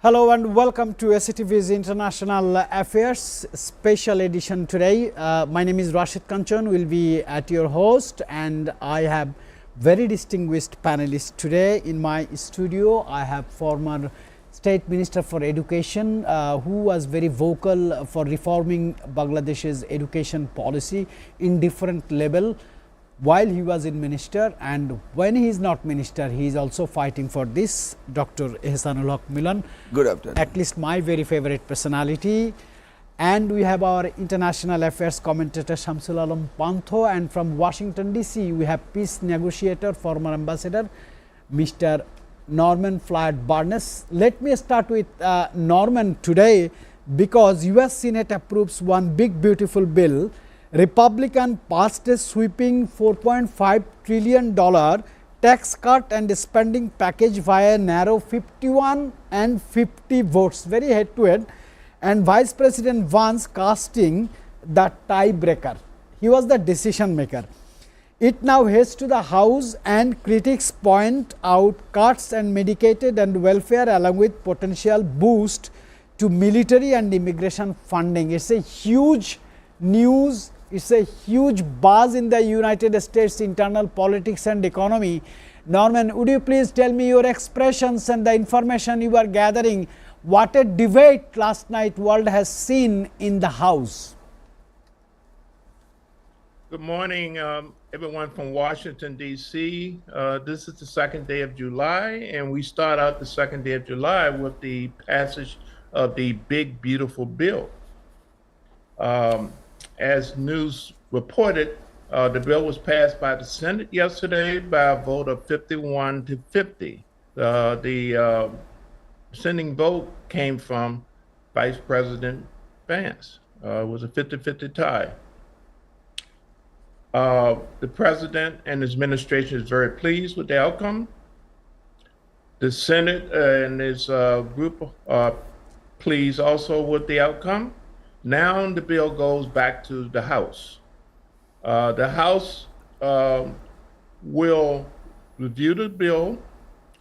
Hello and welcome to SATV's International Affairs special edition today. My name is Rashid Kanchan, will be at your host, and I have very distinguished panelists today in my studio. I have former State Minister for Education who was very vocal for reforming Bangladesh's education policy in different level while he was in minister, and when he is not minister, he is also fighting for this. Dr. Ehsanul Haq Milan, good afternoon. At least my very favorite personality. And we have our international affairs commentator Shamsul Alam Pantho, and from Washington DC we have peace negotiator, former ambassador Mr. Norman Floyd Barnes. Let me start with Norman today, because US Senate approves one big beautiful bill. Republican passed a sweeping $4.5 trillion tax cut and spending package via narrow 51 and 50 votes, very head to head, and Vice President Vance casting the tiebreaker. He was the decision maker. It now heads to the House, and critics point out cuts and Medicaid and welfare along with potential boost to military and immigration funding. It's a huge news. It's a huge buzz in the United States internal politics and economy. Norman, would you please tell me your expressions and the information you are gathering? What a debate last night world has seen in the House. Good morning, everyone from Washington, D.C. This is the second day of July, and we start out the second day of July with the passage of the big, beautiful bill. As news reported, the bill was passed by the Senate yesterday by a vote of 51 to 50. The sending vote came from Vice President Vance. It was a 50-50 tie. The president and his administration is very pleased with the outcome. The Senate and his group are pleased also with the outcome. Now the bill goes back to the House. The House will review the bill.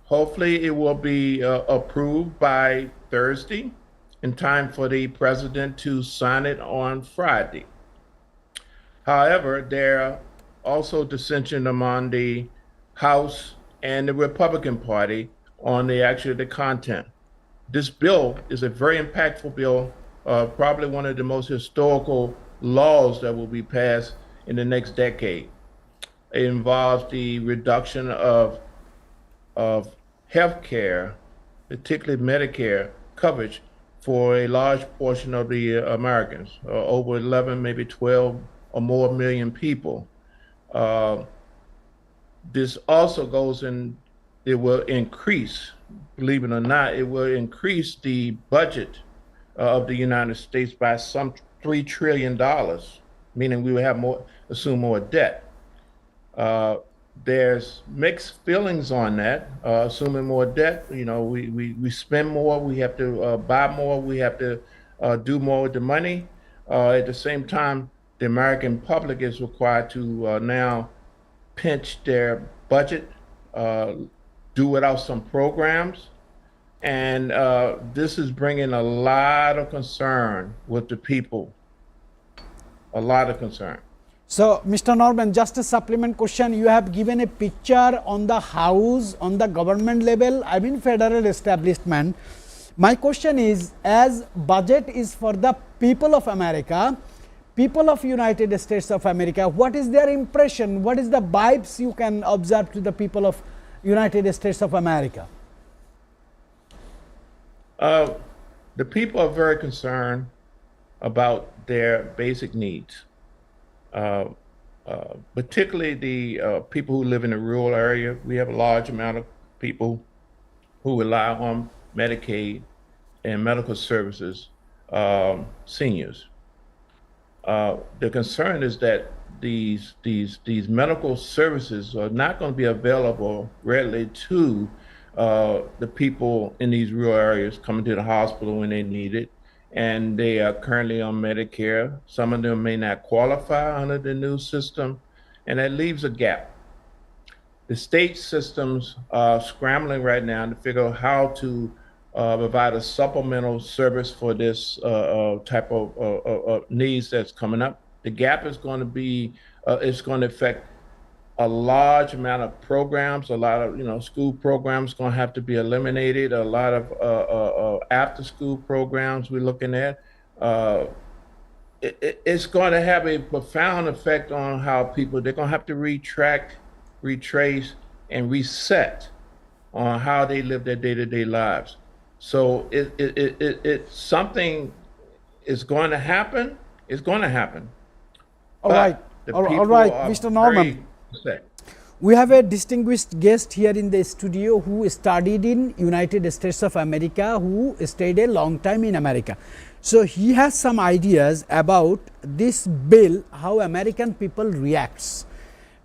Hopefully it will be approved by Thursday in time for the president to sign it on Friday. However, there are also dissension among the House and the Republican Party on the content. This bill is a very impactful bill. Probably one of the most historical laws that will be passed in the next decade. It involves the reduction of health care, particularly Medicare coverage, for a large portion of the Americans, over 11, maybe 12 or more million people. This also goes in, it will increase, believe it or not, it will increase the budget of the United States by some $3 trillion, meaning we will have assume more debt. There's mixed feelings on that. Assuming more debt, we spend more, we have to buy more, we have to do more with the money. At the same time, the American public is required to now pinch their budget, do without some programs. And this is bringing a lot of concern with the people, a lot of concern. So, Mr. Norman, just a supplement question. You have given a picture on the House, on the government level, I mean federal establishment. My question is, as budget is for the people of America, people of United States of America, what is their impression? What is the vibes you can observe to the people of United States of America? The people are very concerned about their basic needs, particularly the people who live in the rural area. We have a large amount of people who rely on Medicaid and medical services, seniors. The concern is that these medical services are not going to be available readily to the people in these rural areas coming to the hospital when they need it, and they are currently on Medicare. Some of them may not qualify under the new system, and that leaves a gap. The state systems are scrambling right now to figure out how to provide a supplemental service for this type of needs that's coming up. The gap is going to be, it's going to affect a large amount of programs. A lot of, school programs going to have to be eliminated. A lot of after-school programs we're looking at. It's going to have a profound effect on how they're going to have to retrace, and reset on how they live their day-to-day lives. So something is going to happen. It's going to happen. All right, Mr. Norman. We have a distinguished guest here in the studio who studied in United States of America, who stayed a long time in America. So he has some ideas about this bill, how American people reacts.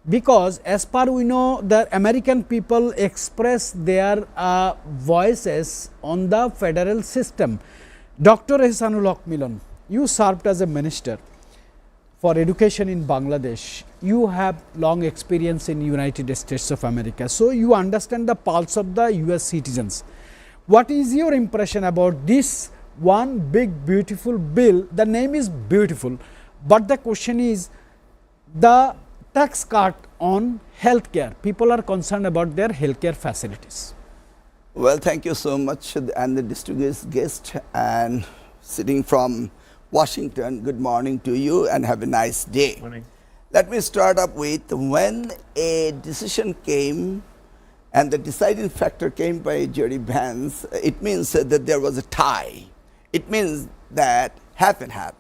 Because as per we know, the American people express their voices on the federal system. Dr. Ehsanul Haq Milan, you served as a minister for education in Bangladesh. You have long experience in United States of America. So you understand the pulse of the US citizens. What is your impression about this one big beautiful bill? The name is beautiful, but the question is the tax cut on healthcare. People are concerned about their healthcare facilities. Well, thank you so much, and the distinguished guest, and sitting from Washington, good morning to you and have a nice day. Morning. Let me start up with when a decision came and the deciding factor came by Jerry Vance, it means that there was a tie. It means that half and half,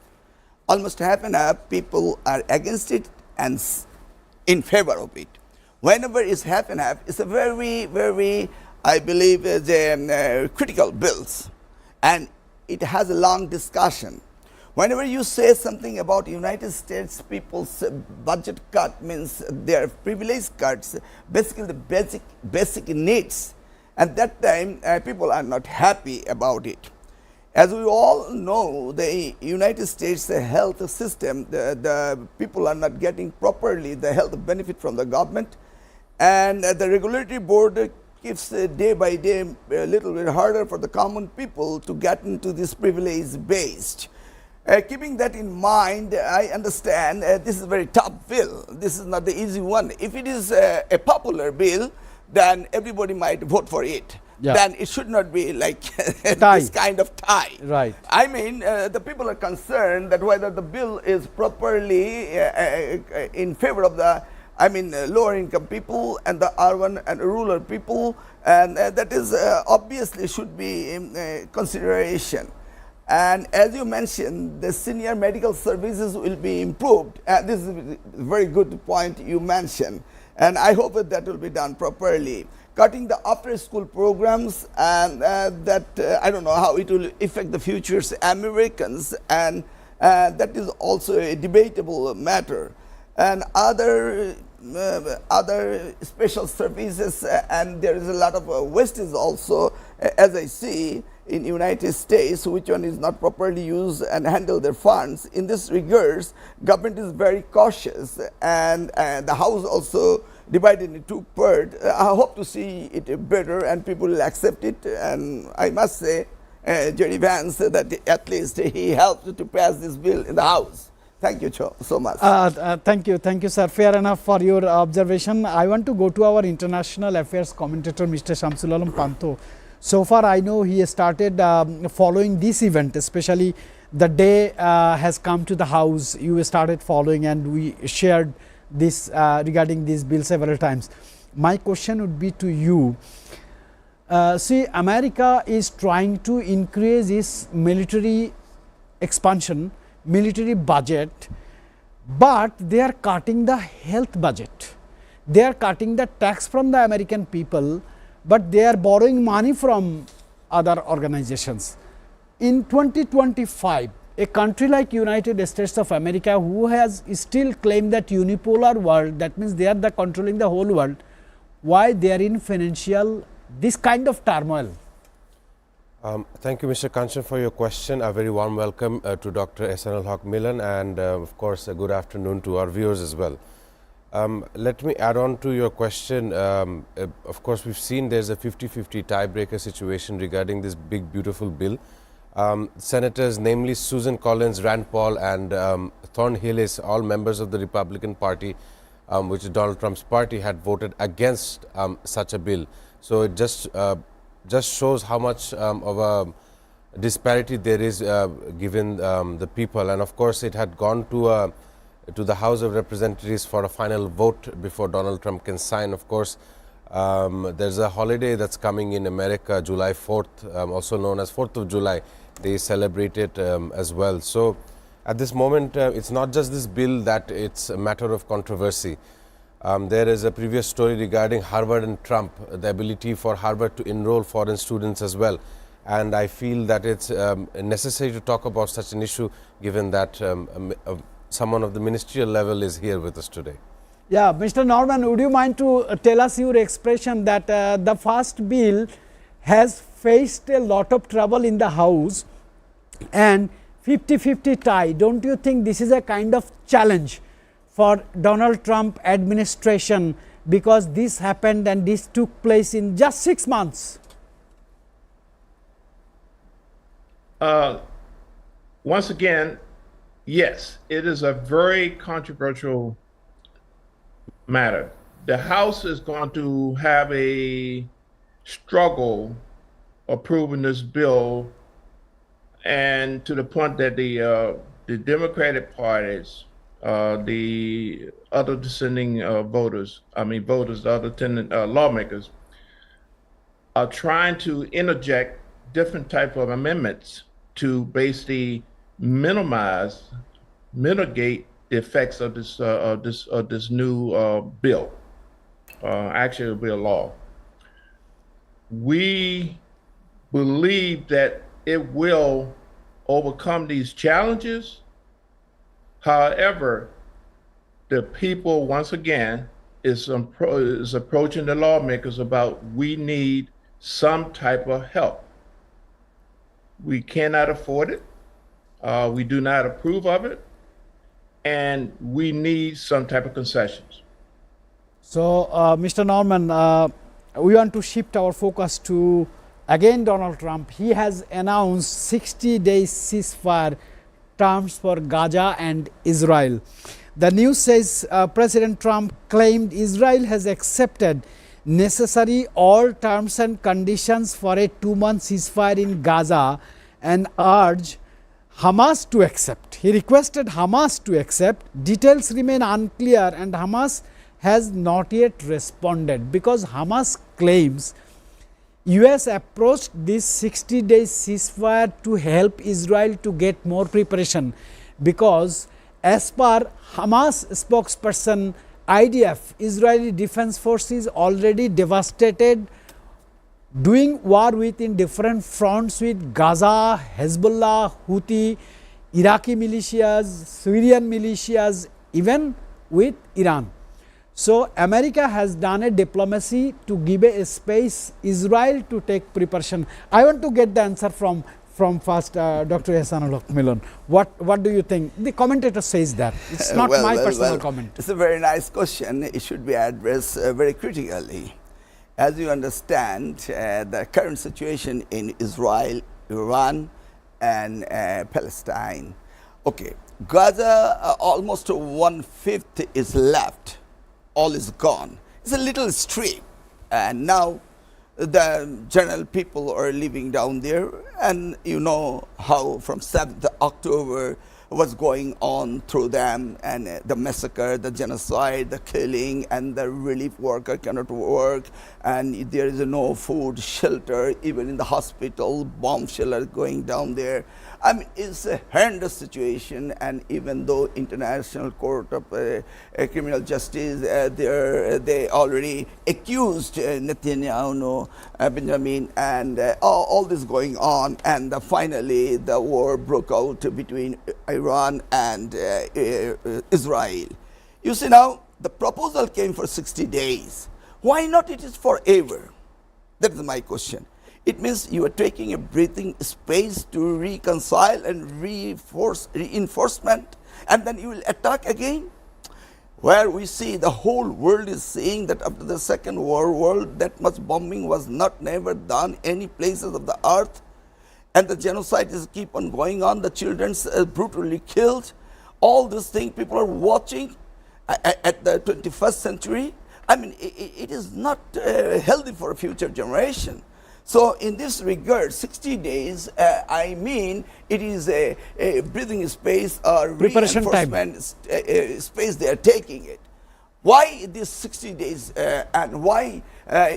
almost half and half people are against it and in favor of it. Whenever it's half and half, it's a very, very, I believe, critical bills, and it has a long discussion. Whenever you say something about United States people's budget cut, means their privilege cuts, basically the basic needs. At that time, people are not happy about it. As we all know, the United States health system, the people are not getting properly the health benefit from the government, and the regulatory board keeps day by day a little bit harder for the common people to get into this privilege based. Keeping that in mind, I understand this is a very tough bill. This is not the easy one. If it is a popular bill, then everybody might vote for it. Yeah. Then it should not be like this kind of tie. Right. I mean, the people are concerned that whether the bill is properly in favor of the, lower income people and the urban and rural people, and that is obviously should be in consideration. And as you mentioned, the senior medical services will be improved. This is a very good point you mentioned, and I hope that will be done properly. Cutting the after-school programs, and I don't know how it will affect the future's Americans, and that is also a debatable matter. And other special services, and there is a lot of wastage also, as I see, in United States, which one is not properly used and handle their funds. In this regards, government is very cautious, and the House also divided into two parts. I hope to see it better and people will accept it. And I must say, Jerry Vance, that at least he helped to pass this bill in the House. Thank you so much. Thank you, sir. Fair enough for your observation. I want to go to our international affairs commentator, Mr. Shamsul Alam Pantho. So far, I know he started following this event, especially the day has come to the House. You started following, and we shared this regarding this bill several times. My question would be to you. See, America is trying to increase its military expansion, military budget, but they are cutting the health budget. They are cutting the tax from the American people, but they are borrowing money from other organizations. In 2025, a country like United States of America, who has still claimed that unipolar world, that means they are controlling the whole world, why they are in financial, this kind of turmoil? Thank you, Mr. Kanchan, for your question. A very warm welcome to Dr. Ehsanul Haq Milan, and of course a good afternoon to our viewers as well. Let me add on to your question. Of course, we've seen there's a 50-50 tiebreaker situation regarding this big, beautiful bill. Senators, namely Susan Collins, Rand Paul, and Thorne-Hillis, all members of the Republican Party, which is Donald Trump's party, had voted against such a bill. So it just shows how much of a disparity there is given the people. And of course, it had gone to the House of Representatives for a final vote before Donald Trump can sign. Of course, there's a holiday that's coming in America, July 4th, also known as 4th of July. They celebrate it as well. So at this moment, it's not just this bill that it's a matter of controversy. There is a previous story regarding Harvard and Trump, the ability for Harvard to enroll foreign students as well. And I feel that it's necessary to talk about such an issue, given that someone of the ministerial level is here with us today. Yeah, Mr. Norman, would you mind to tell us your expression that the first bill has faced a lot of trouble in the House and 50-50 tie. Don't you think this is a kind of challenge for Donald Trump administration, because this happened and this took place in just 6 months? Once again, yes, it is a very controversial matter. The House is going to have a struggle approving this bill, and to the point that the Democratic parties, the other dissenting voters, the other tenant lawmakers, are trying to interject different type of amendments to basically mitigate the effects of this new bill. Actually, it'll be a law. We believe that it will overcome these challenges. However, the people, once again, is approaching the lawmakers about, we need some type of help. We cannot afford it. We do not approve of it. And we need some type of concessions. So, Mr. Norman, we want to shift our focus to, again, Donald Trump. He has announced 60-day ceasefire terms for Gaza and Israel. The news says President Trump claimed Israel has accepted necessary all terms and conditions for a 2-month ceasefire in Gaza and urged Hamas to accept. He requested Hamas to accept. Details remain unclear and Hamas has not yet responded, because Hamas claims US approached this 60-day ceasefire to help Israel to get more preparation, because as per Hamas spokesperson IDF, Israeli Defense Forces already devastated, doing war within different fronts with Gaza, Hezbollah, Houthi, Iraqi militias, Syrian militias, even with Iran. So America has done a diplomacy to give a space Israel to take preparation. I want to get the answer from first Dr. Ehsanullah Milon. What do you think? The commentator says that. It's not my personal comment. It's a very nice question. It should be addressed very critically. As you understand, the current situation in Israel, Iran, and Palestine. Okay, Gaza, almost 1/5 is left. All is gone. It's a little strip, and now the general people are living down there, and you know how from 7th October what's going on through them, and the massacre, the genocide, the killing, and the relief worker cannot work, and there is no food, shelter, even in the hospital, bomb shelter going down there. I mean, it's a horrendous situation, and even though International Court of Criminal Justice, they already accused Netanyahu, Benjamin, and all this going on, and finally the war broke out between Iran and Israel. You see now, the proposal came for 60 days. Why not it is forever? That is my question. It means you are taking a breathing space to reconcile and reinforcement, and then you will attack again. where we see the whole world is seeing that after the Second World War, that much bombing was never done any places of the earth, and the genocide is keep on going on. The children's brutally killed. All these things people are watching at the 21st century. I mean, it is not healthy for a future generation. So in this regard, 60 days, I mean, it is a breathing space or Preparation reinforcement space they are taking it. Why this 60 days and why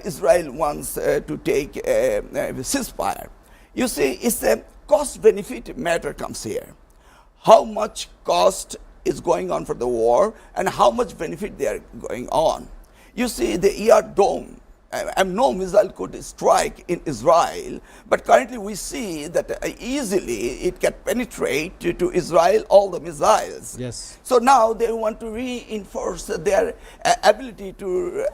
Israel wants to take a ceasefire? You see, it's a cost-benefit matter comes here. How much cost is going on for the war and how much benefit they are going on. You see, the Iron Dome, no missile could strike in Israel, but currently we see that easily it can penetrate to Israel all the missiles. Yes. So now they want to reinforce their ability to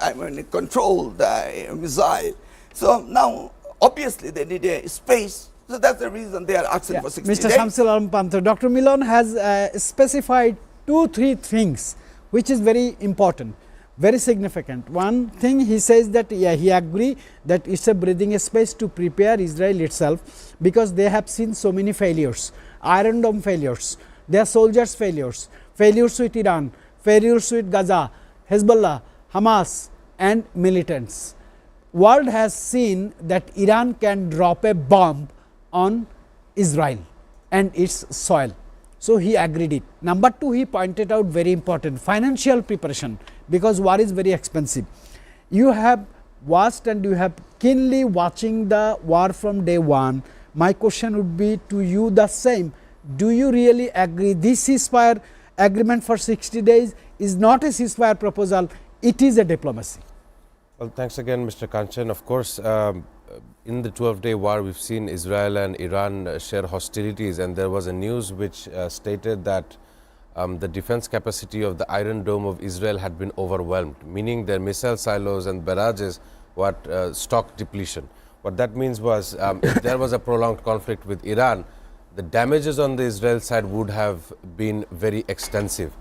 control the missile. So now obviously they need a space. So that's the reason they are asking for 60 Mr. days. Shamsul Alam Pantho, Dr. Milan has specified 2-3 things which is very important, very significant. One thing he says that he agree that it's a breathing space to prepare Israel itself, because they have seen so many failures, Iron Dome failures, their soldiers failures, failures with Iran, failures with Gaza, Hezbollah, Hamas and militants. World has seen that Iran can drop a bomb on Israel and its soil. So he agreed it. Number 2, he pointed out very important financial preparation, because war is very expensive. You have watched and you have keenly watching the war from day one. My question would be to you the same. Do you really agree this ceasefire agreement for 60 days is not a ceasefire proposal, it is a diplomacy? Well, thanks again, Mr. Kanchan. Of course, in the 12-day war, we've seen Israel and Iran share hostilities, and there was a news which stated that the defense capacity of the Iron Dome of Israel had been overwhelmed, meaning their missile silos and barrages were stock depletion. What that means was, if there was a prolonged conflict with Iran, the damages on the Israel side would have been very extensive.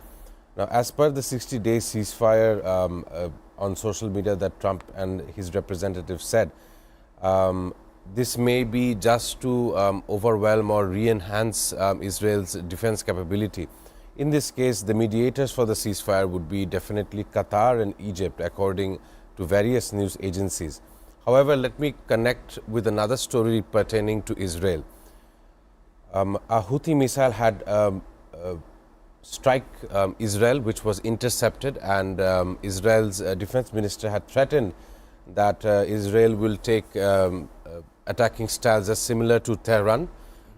Now, as per the 60-day ceasefire on social media that Trump and his representatives said, this may be just to overwhelm or re-enhance Israel's defense capability. In this case, the mediators for the ceasefire would be definitely Qatar and Egypt, according to various news agencies. However, let me connect with another story pertaining to Israel. A Houthi missile had struck Israel, which was intercepted, and Israel's defense minister had threatened that Israel will take attacking styles as similar to Tehran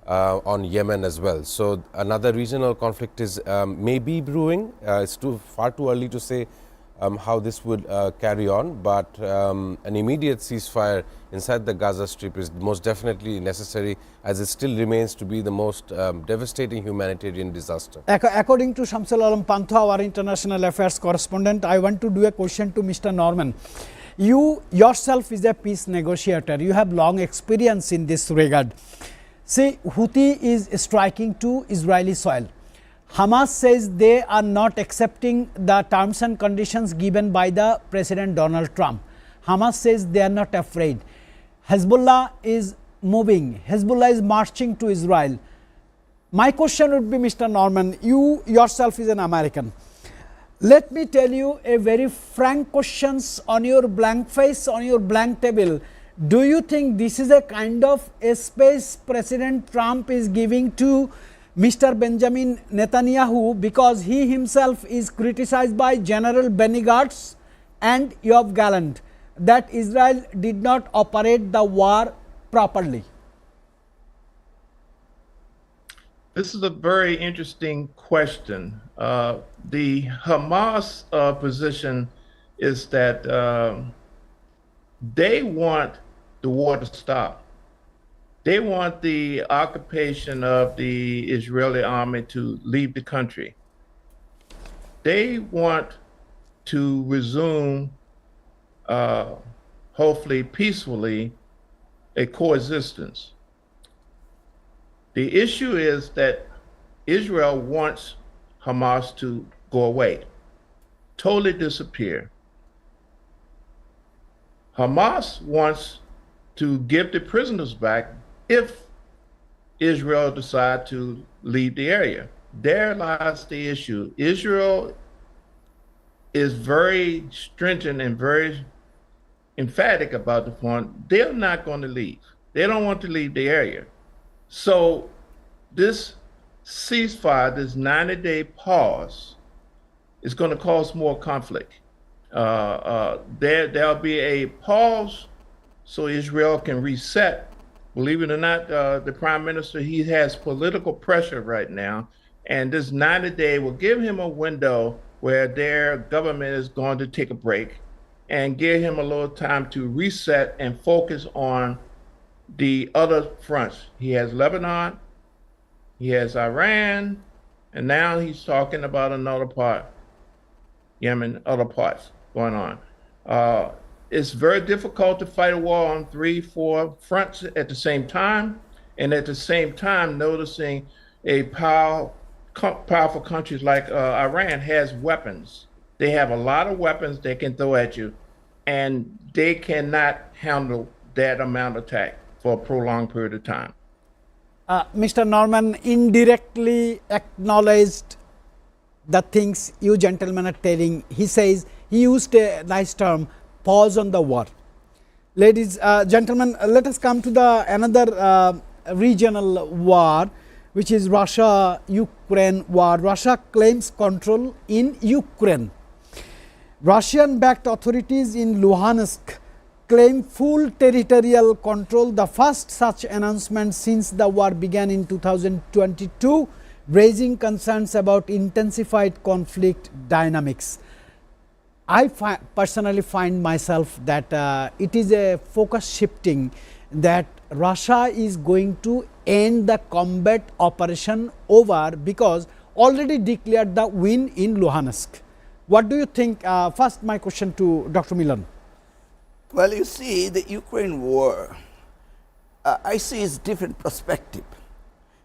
on Yemen as well. So another regional conflict is maybe brewing. It's far too early to say how this would carry on, but an immediate ceasefire inside the Gaza Strip is most definitely necessary, as it still remains to be the most devastating humanitarian disaster. According to Shamsul Alam Pantho, our international affairs correspondent, I want to do a question to Mr. Norman. You yourself is a peace negotiator. You have long experience in this regard. See, Houthi is striking to Israeli soil. Hamas says they are not accepting the terms and conditions given by the President Donald Trump. Hamas says they are not afraid. Hezbollah is moving. Hezbollah is marching to Israel. My question would be, Mr. Norman, you yourself is an American. Let me tell you a very frank questions on your blank face, on your blank table. Do you think this is a kind of a space President Trump is giving to Mr. Benjamin Netanyahu, because he himself is criticized by General Benny Gantz and Yoav Gallant that Israel did not operate the war properly? This is a very interesting question. The Hamas position is that they want the war to stop. They want the occupation of the Israeli army to leave the country. They want to resume, hopefully peacefully, a coexistence. The issue is that Israel wants Hamas to go away. totally disappear. Hamas wants to give the prisoners back if Israel decides to leave the area. There lies the issue. Israel is very stringent and very emphatic about the point. They're not going to leave. They don't want to leave the area. So this ceasefire, this 90-day pause, is going to cause more conflict. There'll be a pause so Israel can reset. Believe it or not, the prime minister, he has political pressure right now, and this 90-day will give him a window where their government is going to take a break and give him a little time to reset and focus on the other fronts. He has Lebanon, he has Iran, and now he's talking about another part, Yemen, other parts going on. It's very difficult to fight a war on 3-4 fronts at the same time, and at the same time noticing a powerful countries like Iran has weapons. They have a lot of weapons they can throw at you, and they cannot handle that amount of attack for a prolonged period of time. Mr. Norman indirectly acknowledged the things you gentlemen are telling. He says, he used a nice term, pause on the war. Ladies, gentlemen, let us come to the another regional war, which is Russia-Ukraine war. Russia claims control in Ukraine. Russian-backed authorities in Luhansk claim full territorial control, the first such announcement since the war began in 2022, raising concerns about intensified conflict dynamics. I personally find myself that it is a focus shifting, that Russia is going to end the combat operation over because already declared the win in Luhansk. What do you think? First, my question to Dr. Milan. Well, you see, the Ukraine war, I see it's different perspective.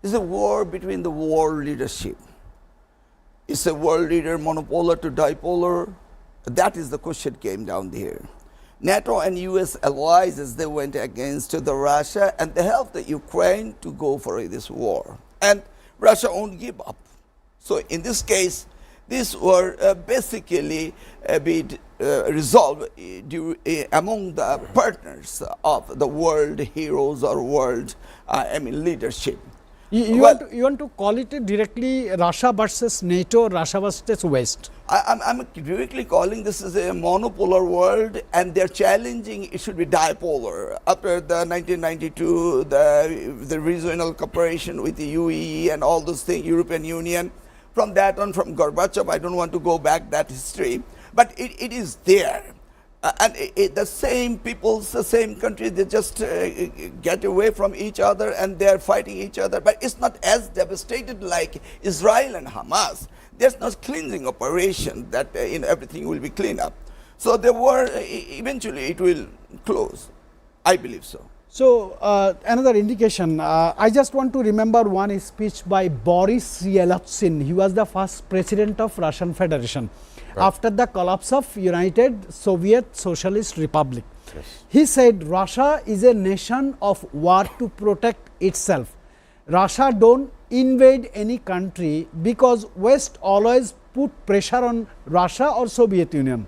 It's a war between the world leadership. Is a world leader monopolar to dipolar? That is the question came down here. NATO and US allies, as they went against the Russia, and they helped the Ukraine to go for this war. And Russia won't give up. So in this case, these were basically a bit resolved among the partners of the world heroes or world leadership. You want to call it directly Russia versus NATO, Russia versus West? I'm directly calling this as a monopolar world, and they're challenging it should be dipolar. After the 1992, the regional cooperation with the UAE and all those things, European Union, from that on, from Gorbachev, I don't want to go back that history, but it is there. And the same peoples, the same countries, they just get away from each other and they're fighting each other. But it's not as devastated like Israel and Hamas. There's no cleansing operation that everything will be cleaned up. So the war, eventually it will close. I believe so. So another indication, I just want to remember one speech by Boris Yeltsin. He was the first president of Russian Federation. After the collapse of United Soviet Socialist Republic. Yes. He said Russia is a nation of war to protect itself. Russia don't invade any country because West always put pressure on Russia or Soviet Union.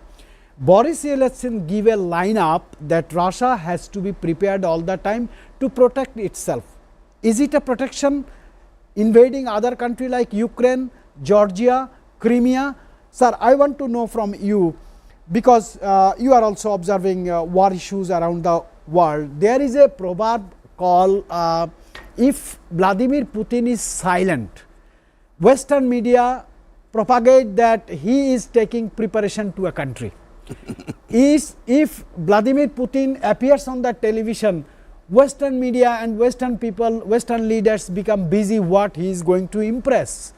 Boris Yeltsin gave a lineup that Russia has to be prepared all the time to protect itself. Is it a protection invading other country like Ukraine, Georgia, Crimea? Sir, I want to know from you, because you are also observing war issues around the world. There is a proverb called, if Vladimir Putin is silent, Western media propagate that he is taking preparation to a country. If Vladimir Putin appears on the television, Western media and Western people, Western leaders become busy what he is going to impress.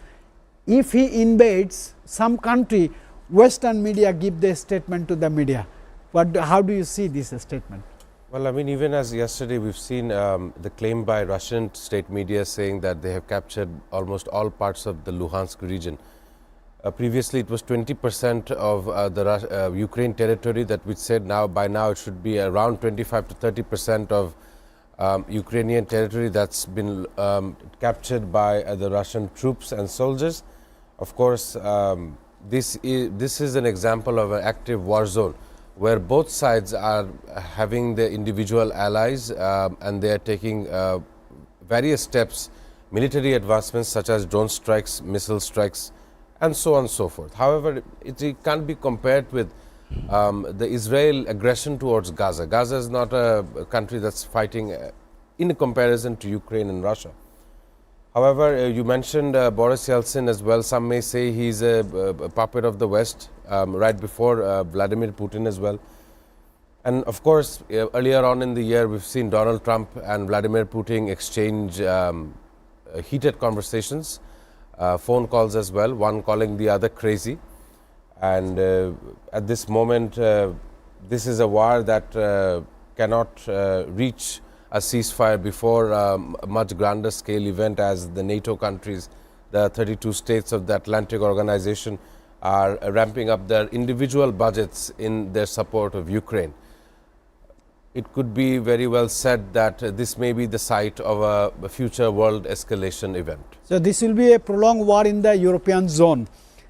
If he invades some country, Western media give the statement to the media. How do you see this statement? Well, I mean, even as yesterday we've seen the claim by Russian state media saying that they have captured almost all parts of the Luhansk region. Previously, it was 20% of the Ukraine territory that we said now. By now, it should be around 25 to 30% of Ukrainian territory that's been captured by the Russian troops and soldiers. Of course, this is an example of an active war zone where both sides are having their individual allies and they are taking various steps, military advancements such as drone strikes, missile strikes, and so on and so forth. However, it can't be compared with the Israel aggression towards Gaza. Gaza is not a country that's fighting in comparison to Ukraine and Russia. However, you mentioned Boris Yeltsin as well. Some may say he's a puppet of the West, right before Vladimir Putin as well. And of course, earlier on in the year, we've seen Donald Trump and Vladimir Putin exchange heated conversations, phone calls as well, one calling the other crazy. And at this moment, this is a war that cannot reach a ceasefire before a much grander scale event, as the NATO countries, the 32 states of the Atlantic Organization, are ramping up their individual budgets in their support of Ukraine. It could be very well said that this may be the site of a future world escalation event. So this will be a prolonged war in the European zone.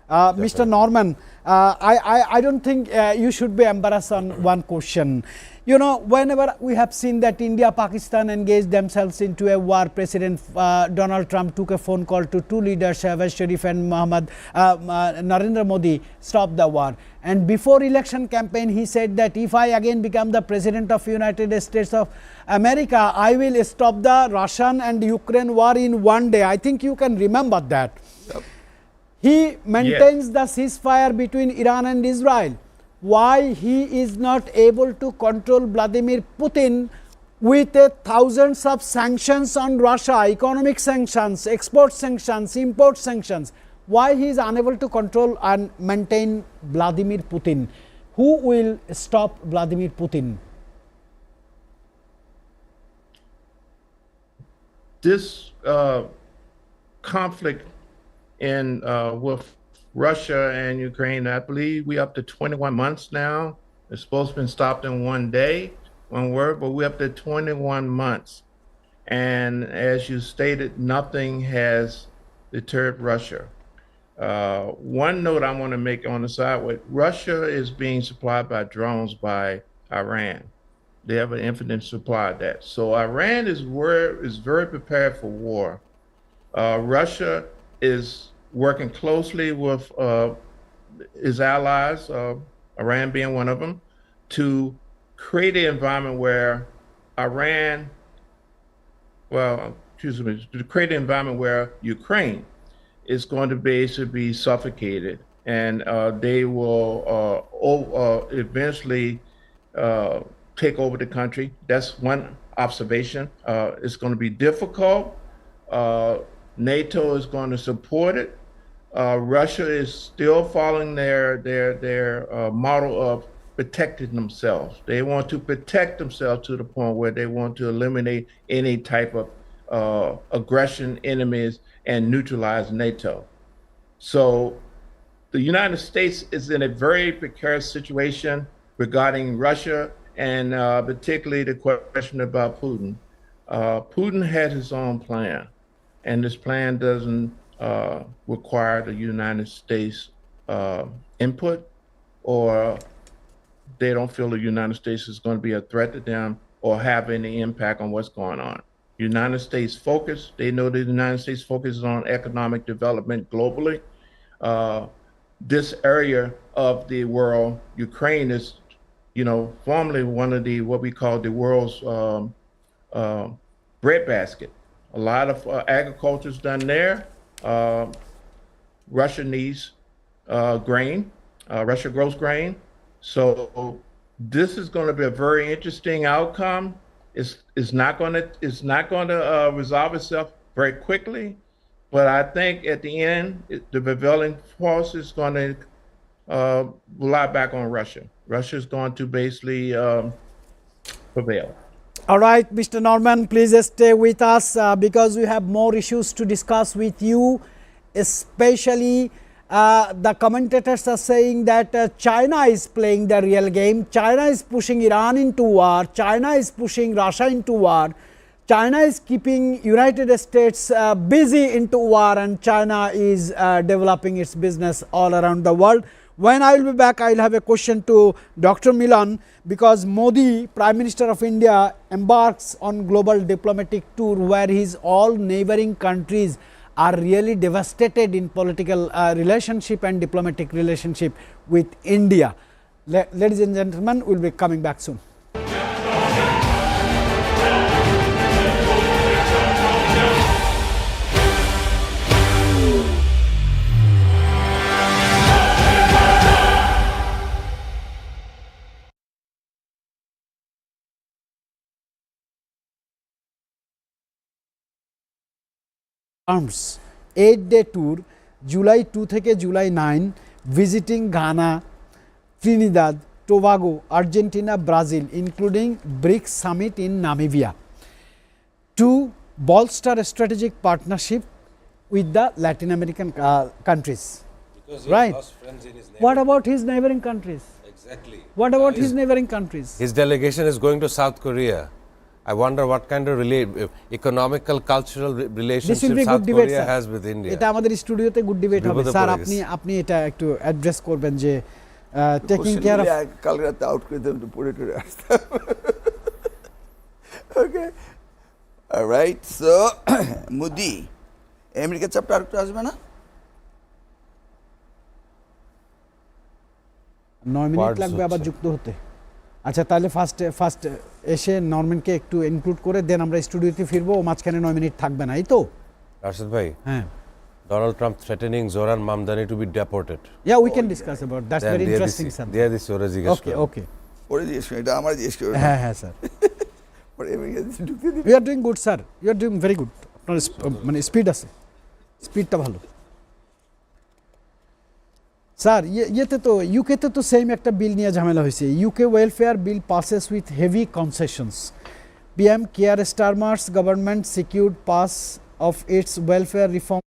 Mr. Norman, I don't think you should be embarrassed on one question. You know, whenever we have seen that India, Pakistan engaged themselves into a war, President Donald Trump took a phone call to two leaders, Shehbaz Sharif and Narendra Modi, stop the war. And before election campaign, he said that if I again become the President of United States of America, I will stop the Russian and Ukraine war in one day. I think you can remember that. Yep. He maintains the ceasefire between Iran and Israel. Why he is not able to control Vladimir Putin with thousands of sanctions on Russia, economic sanctions, export sanctions, import sanctions? Why he is unable to control and maintain Vladimir Putin? Who will stop Vladimir Putin? This conflict in with Russia and Ukraine, I believe we up to 21 months now. It's supposed to have been stopped in one day, one word, but we're up to 21 months. And as you stated, nothing has deterred Russia. One note I want to make on the side with Russia is being supplied by drones by Iran. They have an infinite supply of that. So Iran is very prepared for war. Russia is working closely with his allies, Iran being one of them, to create an environment where to create an environment where Ukraine is going to basically be suffocated, and they will eventually take over the country. That's one observation. It's going to be difficult. NATO is going to support it. Russia is still following their model of protecting themselves. They want to protect themselves to the point where they want to eliminate any type of aggression, enemies, and neutralize NATO. So the United States is in a very precarious situation regarding Russia, and particularly the question about Putin. Putin had his own plan, and this plan doesn't require the United States input, or they don't feel the United States is going to be a threat to them or have any impact on what's going on. United States focus, they know that the United States focuses on economic development globally. This area of the world, Ukraine is, formerly one of the, what we call the world's breadbasket. A lot of agriculture is done there. Russia needs grain. Russia grows grain. So this is going to be a very interesting outcome. It's not going to resolve itself very quickly, but I think at the end, the prevailing force is going to rely back on Russia. Russia is going to basically prevail. All right, Mr. Norman, please stay with us because we have more issues to discuss with you, especially the commentators are saying that China is playing the real game. China is pushing Iran into war. China is pushing Russia into war. China is keeping United States busy into war, and China is developing its business all around the world. When I will be back, I will have a question to Dr. Milan, because Modi, Prime Minister of India, embarks on global diplomatic tour where his all neighboring countries are really devastated in political relationship and diplomatic relationship with India. Ladies and gentlemen, we will be coming back soon. Arms 8-day tour July 2 থেকে July 9 visiting Ghana, Trinidad, Tobago, Argentina, Brazil, including BRICS summit in Namibia, to bolster a strategic partnership with the Latin American countries. Because right. lost friends in his What about his neighboring countries? Exactly. What about his neighboring countries? His delegation is going to South Korea. I wonder what kind of economical, cultural relationship South Korea has with India. এটা আমাদের স্টুডিওতে good debate হবে sir. আপনি এটা একটু address করবেন যে taking care of কাল রাতে আউট করে দেব, পড়ে টরে আসতে। Okay, alright. So Modi America chapter আরেকটু আসবে না? 9 মিনিট লাগবে আবার যুক্ত হতে। আচ্ছা, তাহলে ফার্স্ট এসে নরম্যানকে একটু ইনক্লুড করে দেন আমরা স্টুডিওতে ফিরবো। মাঝখানে 9 মিনিট থাকবে না, এই তো? রাশেদ ভাই, হ্যাঁ, Donald Trump threatening Jahan Mandani to be deported. Yeah, we can discuss about that. That's very interesting, sir. They are this Okay, okay. পরে জিজ্ঞেস করি, এটা আমার জিজ্ঞেস করি। হ্যাঁ হ্যাঁ স্যার, পরে আমেরিকা ঢুকতে দিন। You are doing good, sir. You are doing very good. আপনার মানে স্পিড আছে, স্পিডটা ভালো। স্যার ইয়েতে তো ইউকেতে তো সেম একটা বিল নিয়ে ঝামেলা হয়েছে। UK welfare bill passes with heavy কনসেশনস। PM Keir Starmer's government secured pass of its welfare reform.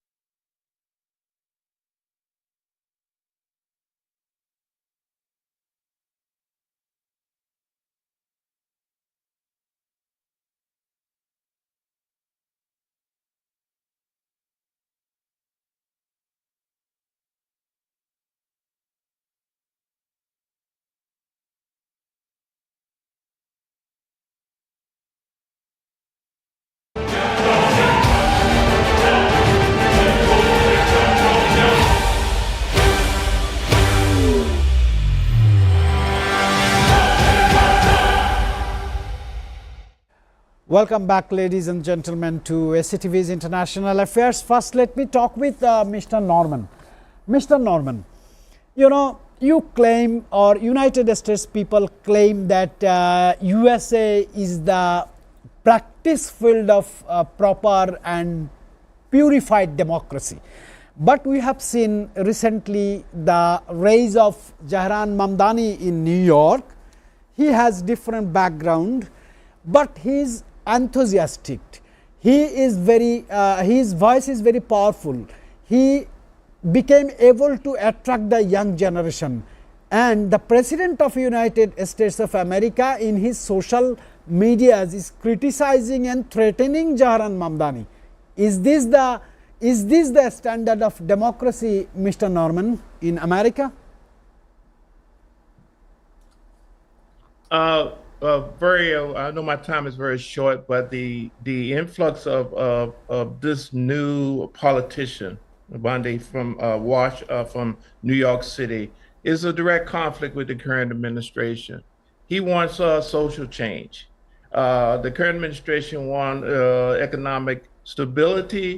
Welcome back, ladies and gentlemen, to SATV's International Affairs. First, let me talk with Mr. Norman. Mr. Norman, you know, you claim, or United States people claim that USA is the practice field of proper and purified democracy. But we have seen recently the rise of Jahan Mandani in New York. He has different background, but he's enthusiastic. He is very his voice is very powerful. He became able to attract the young generation, and the President of United States of America in his social media is criticizing and threatening Jahan Mandani. Is this the standard of democracy, Mr. Norman, in America? I know my time is very short, but the influx of this new politician, Bondi from New York City, is a direct conflict with the current administration. He wants social change. The current administration wants economic stability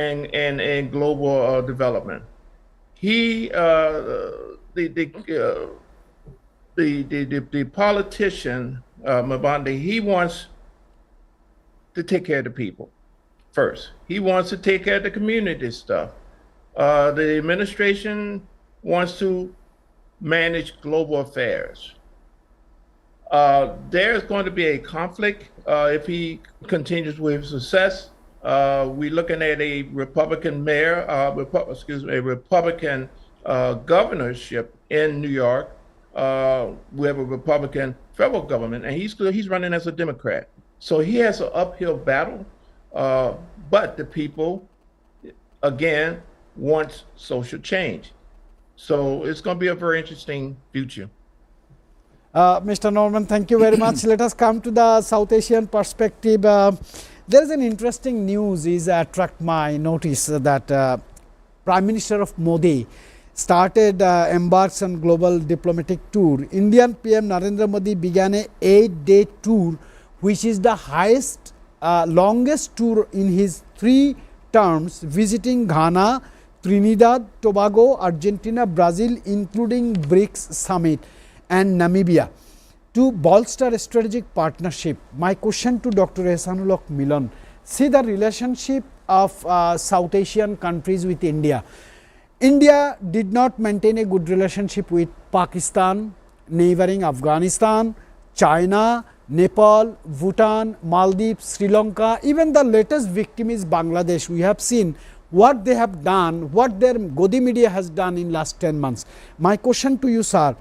and global development. The politician, Mabandi, he wants to take care of the people first. He wants to take care of the community stuff. The administration wants to manage global affairs. There's going to be a conflict if he continues with success. We're looking at a Republican mayor, a Republican governorship in New York. We have a Republican federal government, and he's running as a Democrat. So he has an uphill battle, but the people, again, want social change. So it's going to be a very interesting future. Mr. Norman, thank you very much. Let us come to the South Asian perspective. There is an interesting news is attract my notice that Prime Minister of Modi started embarks on global diplomatic tour. Indian PM Narendra Modi began a 8-day tour, which is the highest, longest tour in his 3 terms, visiting Ghana, Trinidad, Tobago, Argentina, Brazil, including BRICS summit, and Namibia, to bolster a strategic partnership. My question to Dr. Ehsanul Haq Milan, see the relationship of South Asian countries with India. India did not maintain a good relationship with Pakistan, neighboring Afghanistan, China, Nepal, Bhutan, Maldives, Sri Lanka. Even the latest victim is Bangladesh. We have seen what they have done, what their Godi media has done in last 10 months. My question to you, sir,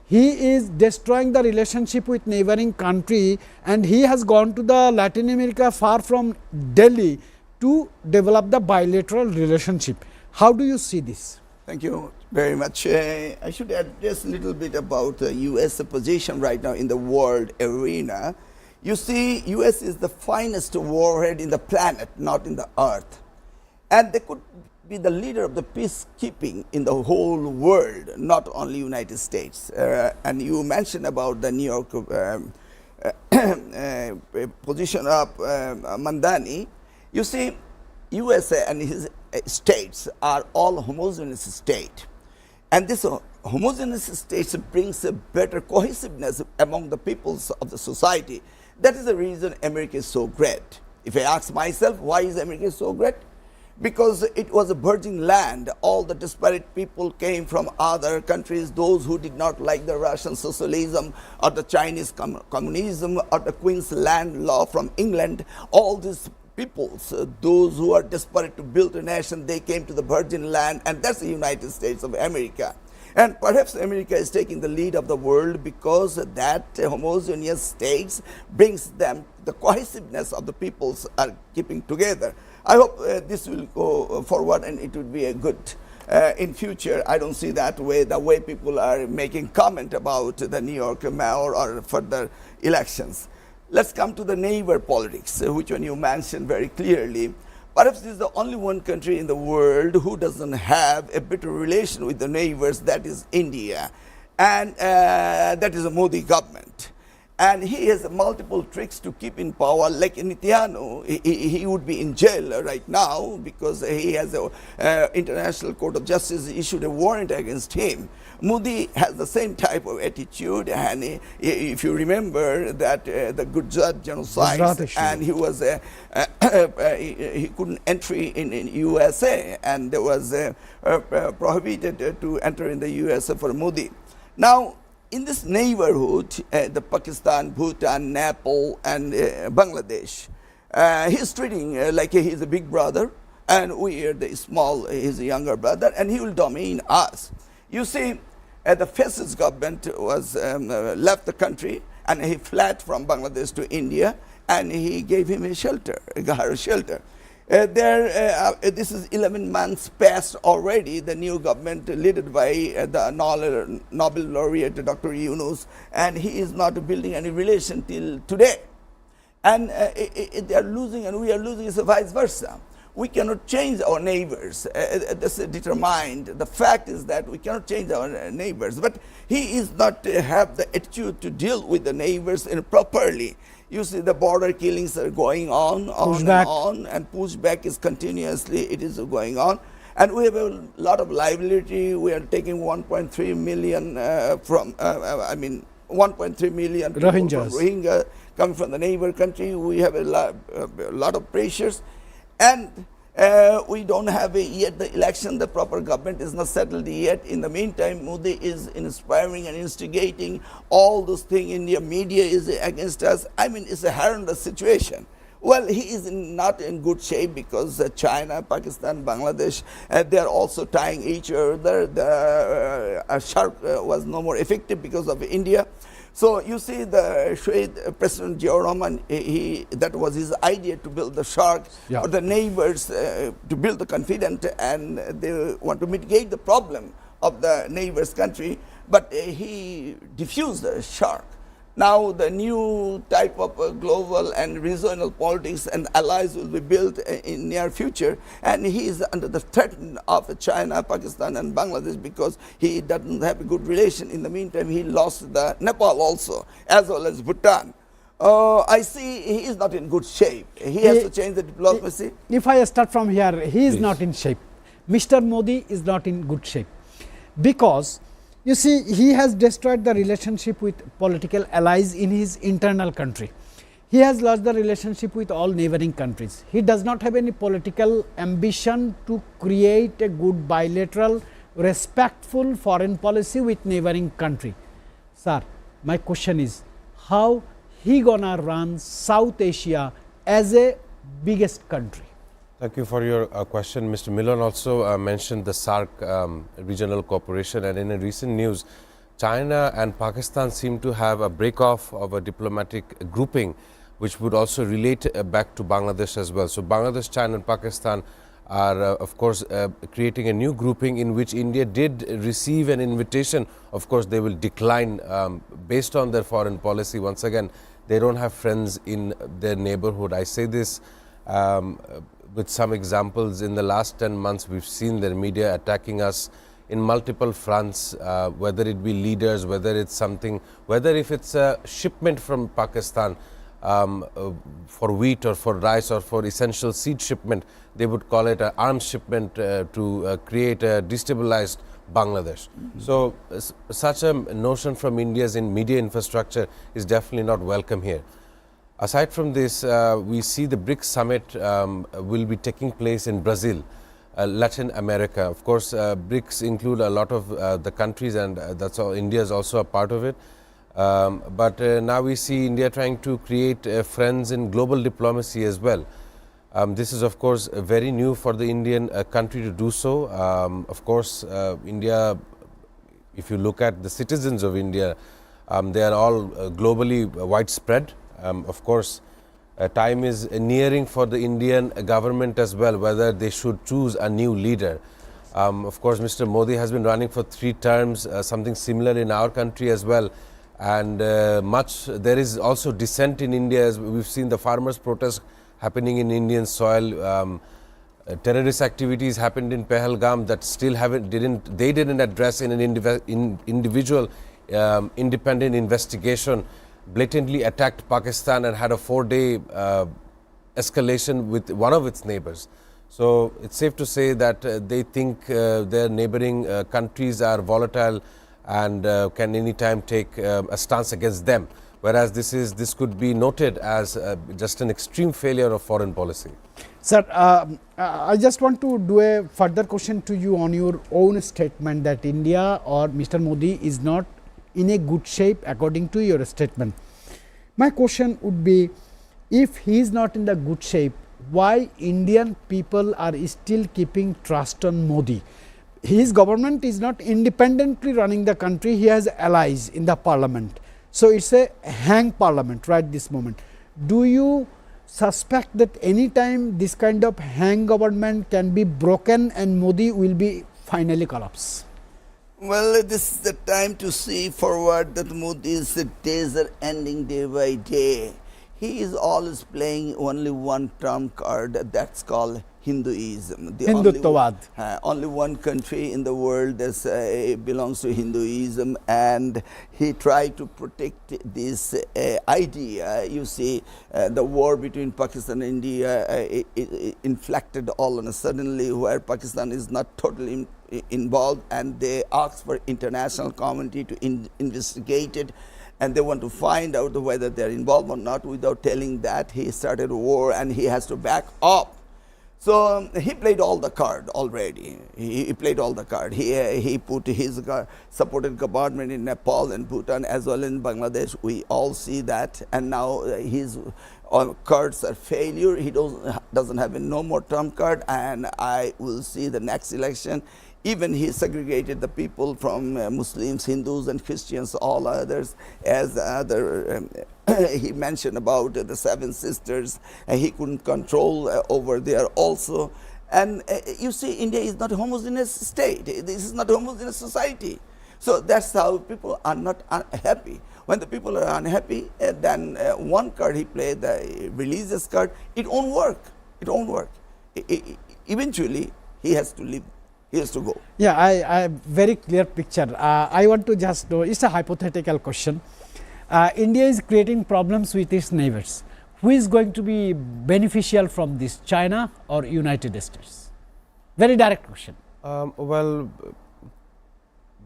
he is destroying the relationship with neighboring country, and he has gone to the Latin America far from Delhi to develop the bilateral relationship. How do you see this? Thank you very much. I should address a little bit about the U.S. position right now in the world arena. You see, U.S. is the finest warhead in the planet, not in the earth. And they could be the leader of the peacekeeping in the whole world, not only United States. And you mentioned about the New York position of Mandani. You see, USA and his states are all homogeneous state. And this homogeneous states brings a better cohesiveness among the peoples of the society. That is the reason America is so great. If I ask myself, why is America so great? Because it was a virgin land. All the disparate people came from other countries, those who did not like the Russian socialism or the Chinese communism or the Queen's land law from England. All these peoples, those who are desperate to build a nation, they came to the virgin land, and that's the United States of America. And perhaps America is taking the lead of the world because that homogeneous states brings them the cohesiveness of the peoples are keeping together. I hope this will go forward and it would be a good in future. I don't see that way, the way people are making comment about the New York mayor or further elections. Let's come to the neighbor politics, which one you mentioned very clearly. Perhaps this is the only one country in the world who doesn't have a better relation with the neighbors, that is India. And that is a Modi government. And he has multiple tricks to keep in power. Like Netanyahu, he would be in jail right now because he has a International Court of Justice issued a warrant against him. Modi has the same type of attitude, and if you remember that the Gulshan genocide, and he was he couldn't enter in USA, and there was prohibited to enter in the USA for Modi. Now, in this neighborhood, the Pakistan, Bhutan, Nepal, and Bangladesh, he's treating like he's a big brother, and we are the small, he's a younger brother, and he will dominate us. You see, the fascist government was left the country, and he fled from Bangladesh to India, and he gave him a shelter, a shelter. This is 11 months past already, the new government led by the Nobel laureate Dr. Yunus, and he is not building any relation till today. And they are losing and we are losing, it's vice versa. We cannot change our neighbors. That's determined. The fact is that we cannot change our neighbors, but he is not have the attitude to deal with the neighbors properly. You see, the border killings are going on and pushback is continuously, it is going on. And we have a lot of liability. We are taking 1.3 million 1.3 million people from Rohingya coming from the neighbor country. We have a lot of pressures. And we don't have yet the election, the proper government is not settled yet. In the meantime, Modi is inspiring and instigating all those things. India media is against us. I mean, it's a horrendous situation. Well, he is not in good shape because China, Pakistan, Bangladesh, they are also tying each other. The shark was no more effective because of India. So you see, the President Ziaur Rahman, that was his idea to build the shark for the neighbors, to build the confidence, and they want to mitigate the problem of the neighbors' country. But he diffused the shark. Now the new type of global and regional politics and allies will be built in near future, and he is under the threat of China, Pakistan and Bangladesh because he doesn't have a good relation. In the meantime, he lost the Nepal also, as well as Bhutan. I see he is not in good shape. He has to change the diplomacy. If I start from here, he is Please. not in shape. Mr. Modi is not in good shape because you see, he has destroyed the relationship with political allies in his internal country. He has lost the relationship with all neighboring countries. He does not have any political ambition to create a good bilateral, respectful foreign policy with neighboring country. Sir, my question is, how he gonna run South Asia as a biggest country? Thank you for your question. Mr. Milon also mentioned the SAARC regional cooperation, and in a recent news, China and Pakistan seem to have a break-off of a diplomatic grouping, which would also relate back to Bangladesh as well. So Bangladesh, China and Pakistan are of course creating a new grouping in which India did receive an invitation. Of course, they will decline based on their foreign policy. Once again, they don't have friends in their neighborhood. I say this with some examples. In the last 10 months, we've seen their media attacking us in multiple fronts, whether it be leaders, whether it's something, whether if it's a shipment from Pakistan for wheat or for rice or for essential seed shipment, they would call it an arms shipment to create a destabilized Bangladesh. So such a notion from India's in media infrastructure is definitely not welcome here. Aside from this, we see the BRICS summit will be taking place in Brazil, Latin America. Of course, BRICS include a lot of the countries, and that's all. India is also a part of it. But now we see India trying to create friends in global diplomacy as well. This is, of course, very new for the Indian country to do so. Of course, India, if you look at the citizens of India, they are all globally widespread. Of course, time is nearing for the Indian government as well, whether they should choose a new leader. Of course, Mr. Modi has been running for 3 terms, something similar in our country as well. And there is also dissent in India, as we've seen the farmers' protests happening in Indian soil. Terrorist activities happened in Pahalgam that still didn't address in an individual independent investigation. Blatantly attacked Pakistan and had a 4-day escalation with one of its neighbors. So it's safe to say that they think their neighboring countries are volatile and can anytime take a stance against them. Whereas this could be noted as just an extreme failure of foreign policy. Sir, I just want to do a further question to you on your own statement that India or Mr. Modi is not in a good shape according to your statement. My question would be, if he is not in the good shape, why Indian people are still keeping trust on Modi? His government is not independently running the country, he has allies in the parliament. So it's a hang parliament right this moment. Do you suspect that any time this kind of hang government can be broken and Modi will be finally collapse? Well, this is the time to see forward that Modi's days are ending day by day. He is always playing only one trump card, that's called Hinduism. Only one country in the world that belongs to Hinduism, and he tried to protect this idea. You see, the war between Pakistan and India it inflected all on a suddenly, where Pakistan is not totally involved, and they asked for international community to investigate it, and they want to find out whether they're involved or not. Without telling that, he started a war and he has to back up. So he played all the card already. He played all the card. He put his supported government in Nepal and Bhutan as well in Bangladesh. We all see that, and now his cards are failure. He doesn't have a no more term card, and I will see the next election. Even he segregated the people from Muslims, Hindus, and Christians, all others, as other. He mentioned about the seven sisters, and he couldn't control over there also. And you see, India is not a homogeneous state. This is not a homogeneous society. So that's how people are not happy. When the people are unhappy, then one card he played, the religious card, it won't work. It won't work. Eventually, he has to leave. He has to go. Yeah, I very clear picture. I want to just know, it's a hypothetical question. India is creating problems with its neighbors. Who is going to be beneficial from this, China or United States? Very direct question. Well,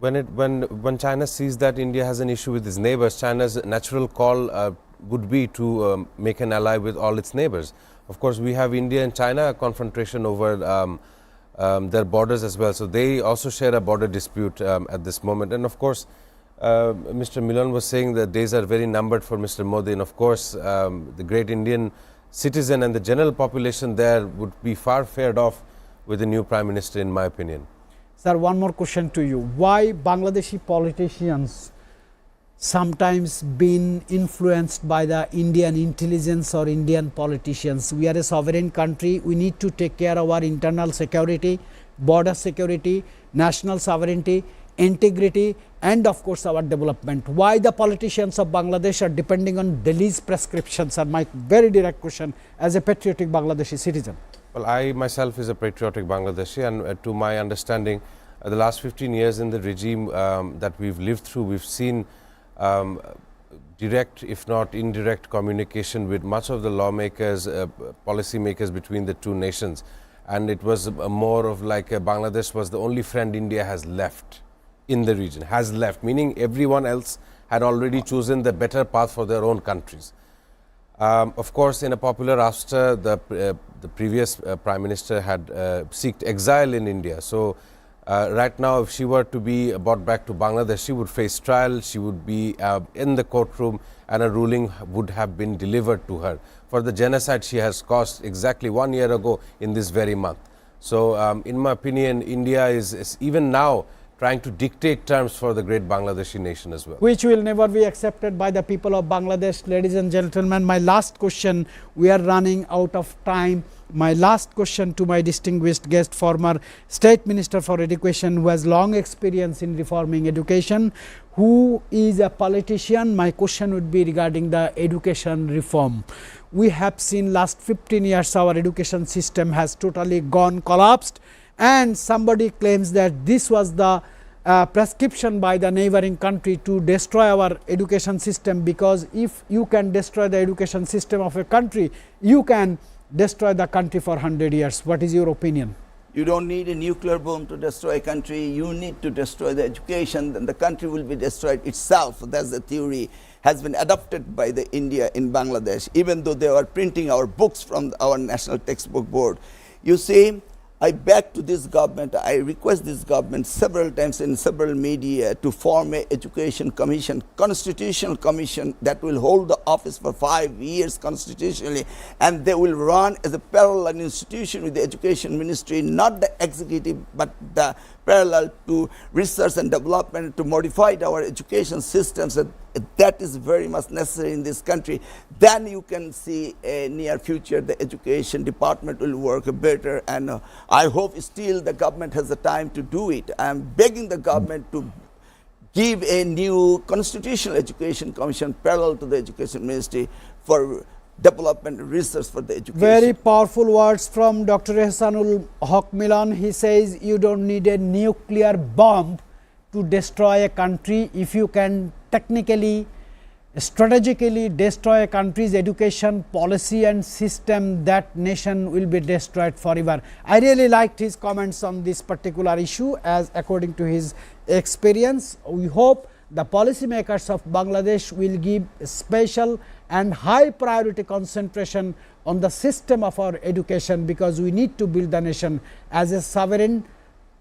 when China sees that India has an issue with its neighbors, China's natural call would be to make an ally with all its neighbors. Of course, we have India and China confrontation over their borders as well. So they also share a border dispute at this moment. And of course, Mr. Milan was saying that days are very numbered for Mr. Modi, and of course, the great Indian citizen and the general population there would be far fared off with the new Prime Minister, in my opinion. Sir, one more question to you. Why Bangladeshi politicians sometimes been influenced by the Indian intelligence or Indian politicians? We are a sovereign country. We need to take care of our internal security, border security, national sovereignty, integrity, and of course our development. Why the politicians of Bangladesh are depending on Delhi's prescriptions? Are my very direct question as a patriotic Bangladeshi citizen. Well, I myself is a patriotic Bangladeshi, and to my understanding, the last 15 years in the regime that we've lived through, we've seen direct, if not indirect, communication with much of the lawmakers, policy makers between the two nations. And it was more of like Bangladesh was the only friend India has left in the region, meaning everyone else had already chosen the better path for their own countries. Of course, in a popular ouster, the previous Prime Minister had sought exile in India. So right now, if she were to be brought back to Bangladesh, she would face trial, she would be in the courtroom, and a ruling would have been delivered to her for the genocide she has caused exactly 1 year ago in this very month. So in my opinion, India is even now trying to dictate terms for the great Bangladeshi nation as well. Which will never be accepted by the people of Bangladesh. Ladies and gentlemen, my last question, we are running out of time. My last question to my distinguished guest, former State Minister for Education, who has long experience in reforming education, who is a politician. My question would be regarding the education reform. We have seen last 15 years our education system has totally gone collapsed, and somebody claims that this was the prescription by the neighboring country to destroy our education system, because if you can destroy the education system of a country, you can destroy the country for 100 years. What is your opinion? You don't need a nuclear bomb to destroy a country. You need to destroy the education, then the country will be destroyed itself. That's the theory has been adopted by the India in Bangladesh, even though they are printing our books from our National Textbook Board. You see, I beg to this government, I request this government several times in several media to form an education commission, constitutional commission that will hold the office for 5 years constitutionally, and they will run as a parallel institution with the education ministry, not the executive, but the parallel to research and development to modify our education systems. That is very much necessary in this country. Then you can see a near future the education department will work better, and I hope still the government has the time to do it. I am begging the government to give a new constitutional education commission parallel to the education ministry for development research for the education. Very powerful words from Dr. Ehsanul Haq Milan. He says you don't need a nuclear bomb to destroy a country. If you can technically, strategically destroy a country's education policy and system, that nation will be destroyed forever. I really liked his comments on this particular issue, as according to his experience. We hope the policymakers of Bangladesh will give special and high priority concentration on the system of our education, because we need to build the nation as a sovereign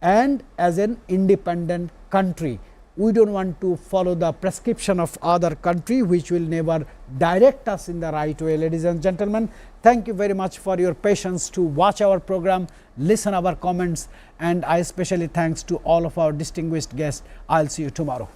and as an independent country. We do not want to follow the prescription of other country which will never direct us in the right way. Ladies and gentlemen, thank you very much for your patience to watch our program, listen our comments, and I especially thanks to all of our distinguished guests. I will see you tomorrow.